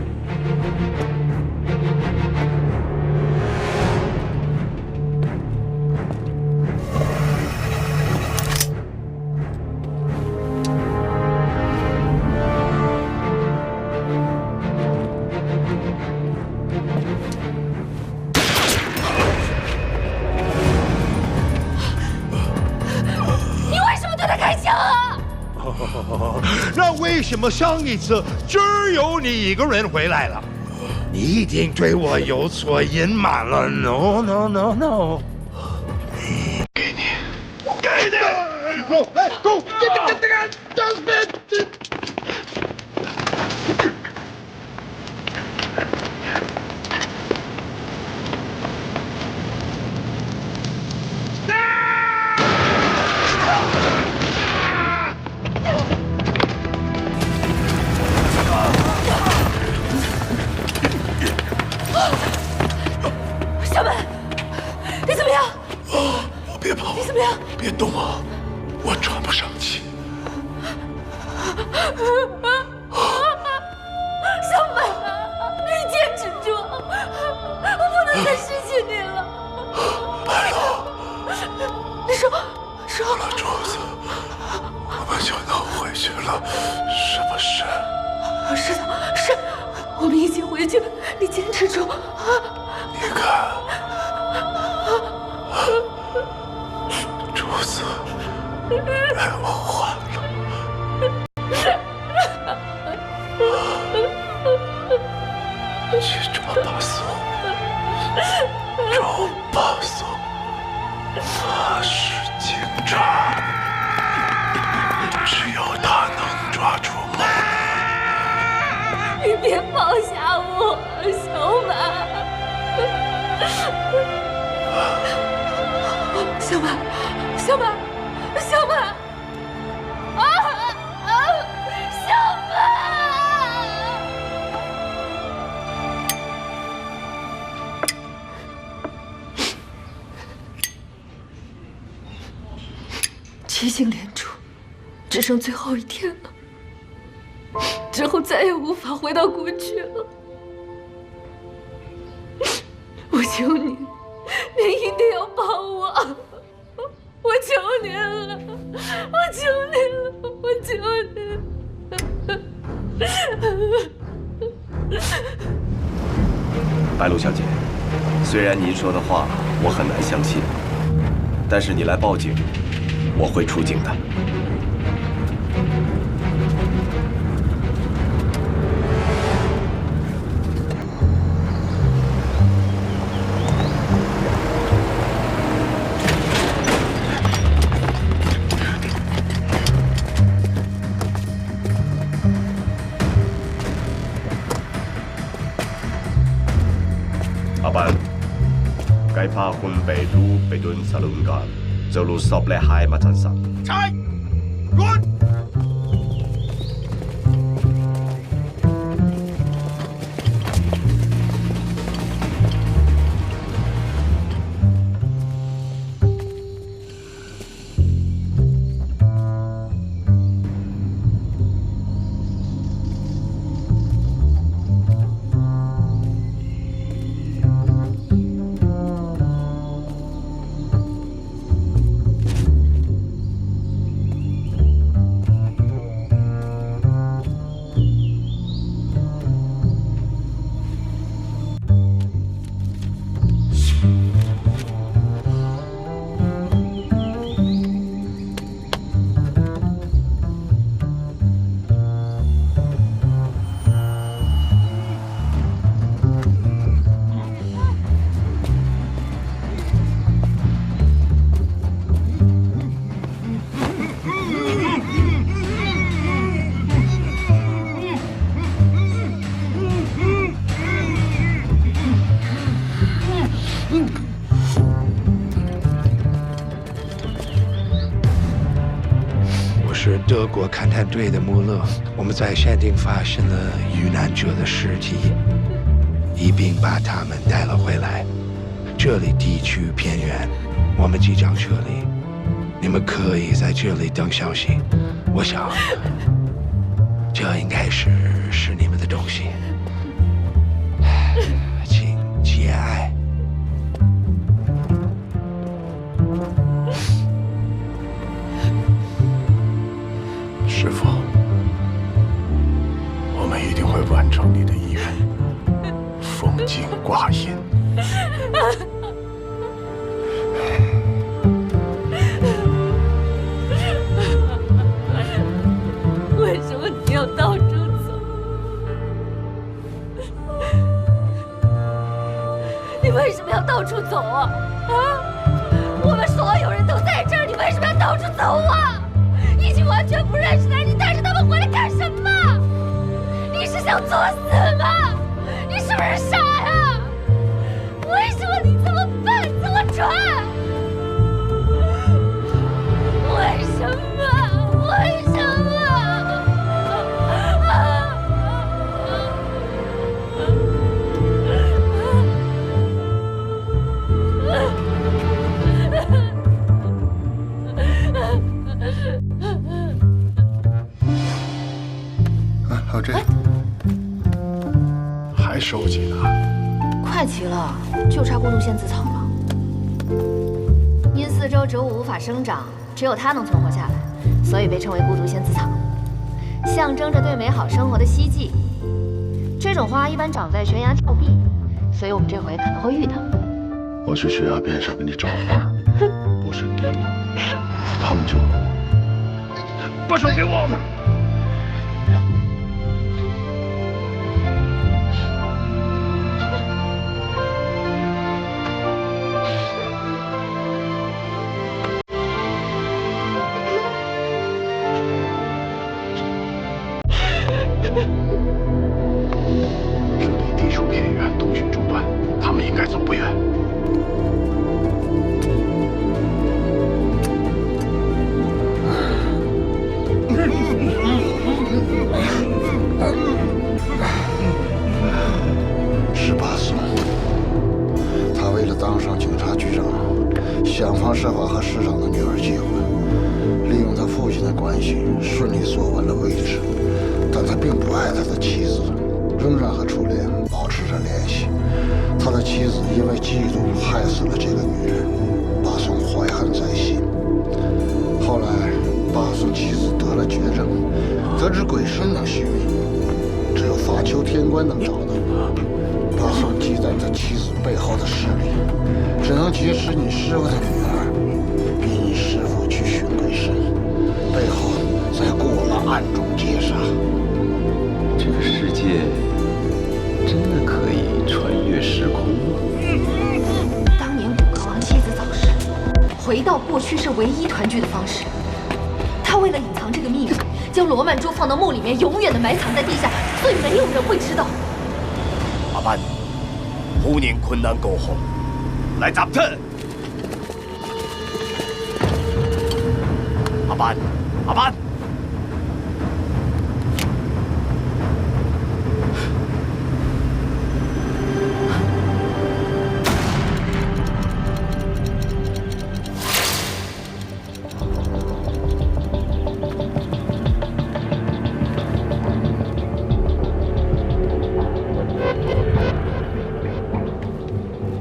那为什么上一次只有你一个人回来了？你一定对我有所隐瞒了。No no no no。给你，给你，走，来走，小满，你怎么样？别跑！你怎么样？别动我，我喘不上气。小满，你坚持住，我不能再失去你了。白鹿，你说，有了珠子，我们就能回去了，是不是？是的，是，我们一起回去，你坚持住。你看，珠子被我换了。去找大宋，找大宋，他是警察，只有他能抓住梦。你别放下我，小满。小满，小满，小满，小满！七星连珠，只剩最后一天了，之后再也无法回到过去了。我求你，你一定要帮我！我求你了，我求你了，我求你！白鹿小姐，虽然您说的话我很难相信，但是你来报警，我会出警的。阿板，該怕хүн被擼被蹲沙龍間，就路十嚟蟹物真實。拆滚！是德国勘探队的目录，我们在山顶发现了遇难者的尸体，一并把他们带了回来。这里地区偏远，我们即将撤离，你们可以在这里等消息。我想，这应该是你们的东西，请节哀。师父，我们一定会完成你的遗愿，封金挂印。为什么你要到处走？你为什么要到处走啊？我们所有人都在这儿，你为什么要到处走啊？已经完全不认识的人，你带着他们回来干什么？你是想作死吗？你是不是傻呀？为什么你这么笨，这么蠢？为什么？为什么？还有这个，还收集呢？快齐了，就差过渡仙子草了。因四周植物无法生长，只有它能存活下来，所以被称为孤独仙子草，象征着对美好生活的希冀。这种花一般长在悬崖峭壁，所以我们这回可能会遇到。我去悬崖边上给你找花，不是你，他们就把手给我。这里地处偏远，东巡中断，他们应该走不远。是巴松，他为了当上警察局长，想方设法和市长的女儿结婚，利用他父亲的关系，顺利坐稳了位置。但他并不爱他的妻子，仍然和初恋保持着联系。他的妻子因为嫉妒害死了这个女人，巴松怀恨在心。后来，巴松妻子得了绝症，得知鬼神能续命，只有法丘天官能找到。巴松忌惮他妻子背后的势力，只能劫持你师傅的女儿，逼你师傅去寻鬼神，背后再过了暗中劫杀。这个世界真的可以穿越时空吗？当年古格王妻子早逝，回到过去是唯一团聚的方式。他为了隐藏这个秘密，将罗曼珠放到墓里面，永远的埋藏在地下，所以没有人会知道。阿班，好年困難過後，嚟集團。阿班，阿班。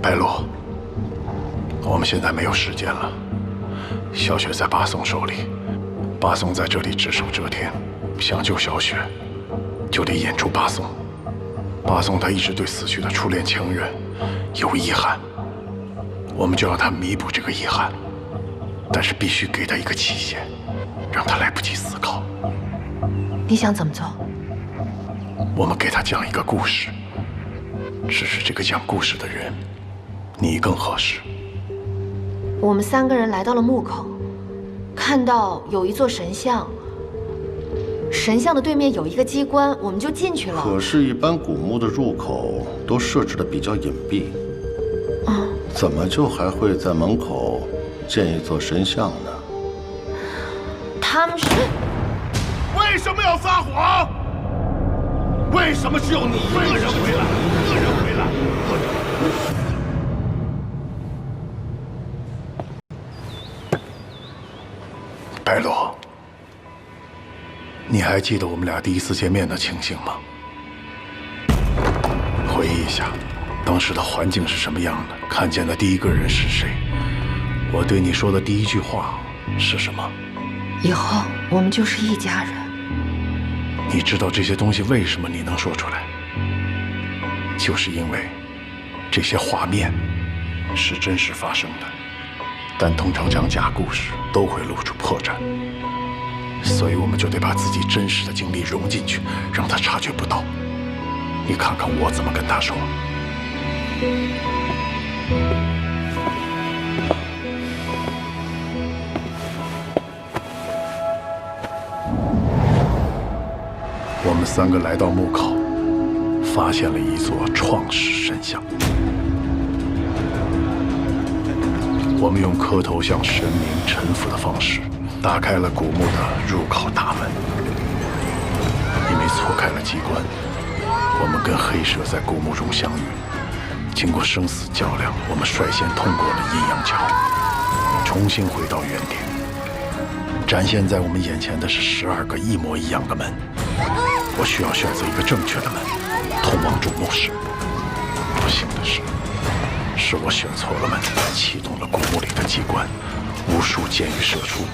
白鹿，我们现在没有时间了。小雪在巴松手里，巴松在这里只手遮天，想救小雪，就得演出巴松。巴松他一直对死去的初恋情人有遗憾，我们就让他弥补这个遗憾，但是必须给他一个期限，让他来不及思考。你想怎么做？我们给他讲一个故事，只是这个讲故事的人，你更合适。我们3个人来到了墓口，看到有一座神像，神像的对面有一个机关，我们就进去了。可是，一般古墓的入口都设置的比较隐蔽，怎么就还会在门口建一座神像呢？他们是。为什么要撒谎？为什么只有你一个人回来？白露，你还记得我们俩第一次见面的情形吗？回忆一下，当时的环境是什么样的？看见的第一个人是谁？我对你说的第一句话是什么？以后我们就是一家人。你知道这些东西为什么你能说出来？就是因为这些画面是真实发生的，但通常讲假故事都会露出破绽，所以我们就得把自己真实的经历融进去，让他察觉不到。你看看我怎么跟他说。我们3个来到墓口，发现了一座创世神像。我们用磕头向神明臣服的方式，打开了古墓的入口大门。因为错开了机关，我们跟黑蛇在古墓中相遇。经过生死较量，我们率先通过了阴阳桥，重新回到原点。展现在我们眼前的是12个一模一样的门。我需要选择一个正确的门，通往主墓室。不幸的是我选错了门，启动了古墓里的机关，无数箭雨射出，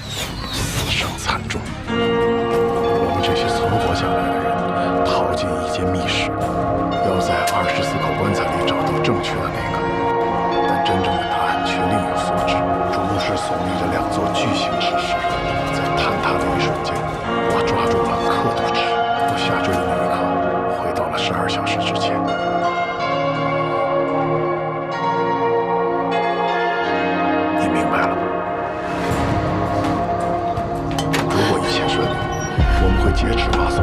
死伤惨重。我们这些存活下来的人逃进一间密室，要在24口棺材里找到正确的那个，但真正的答案却另有所指。主墓室耸立着2座巨型石狮，在坍塌的一瞬间，我抓住了刻度值。我下坠的那一刻，回到了12小时之前。你明白了吗？如果一切顺利，我们会劫持发送，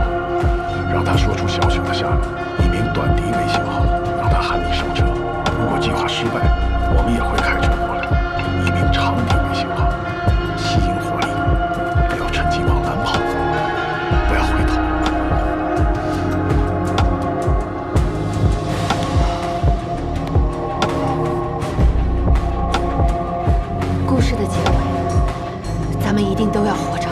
让他说出小雪的下落，一名短笛微信号，让他喊你上车。如果计划失败，我们也会开车过来，一名长笛微信号，吸引火力，不要趁机往南跑，不要回头。故事的结尾，咱们一定都要活着。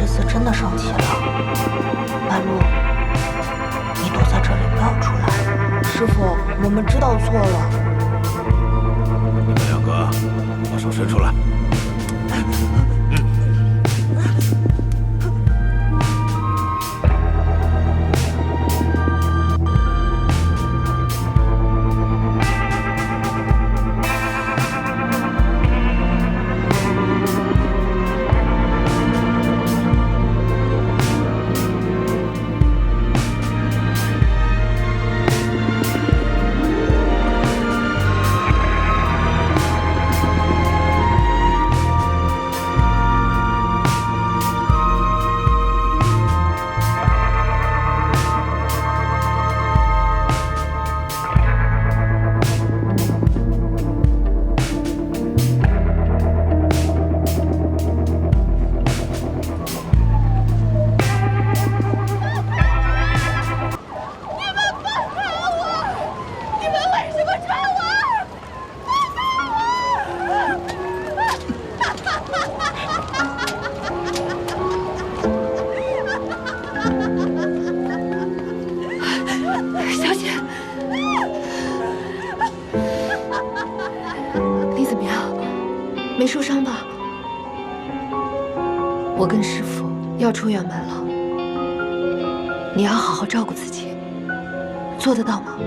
这次真的生气了。白露，你躲在这里，不要出来。师傅，我们知道错了。你们两个把手伸出来。没受伤吧？我跟师傅要出远门了，你要好好照顾自己，做得到吗？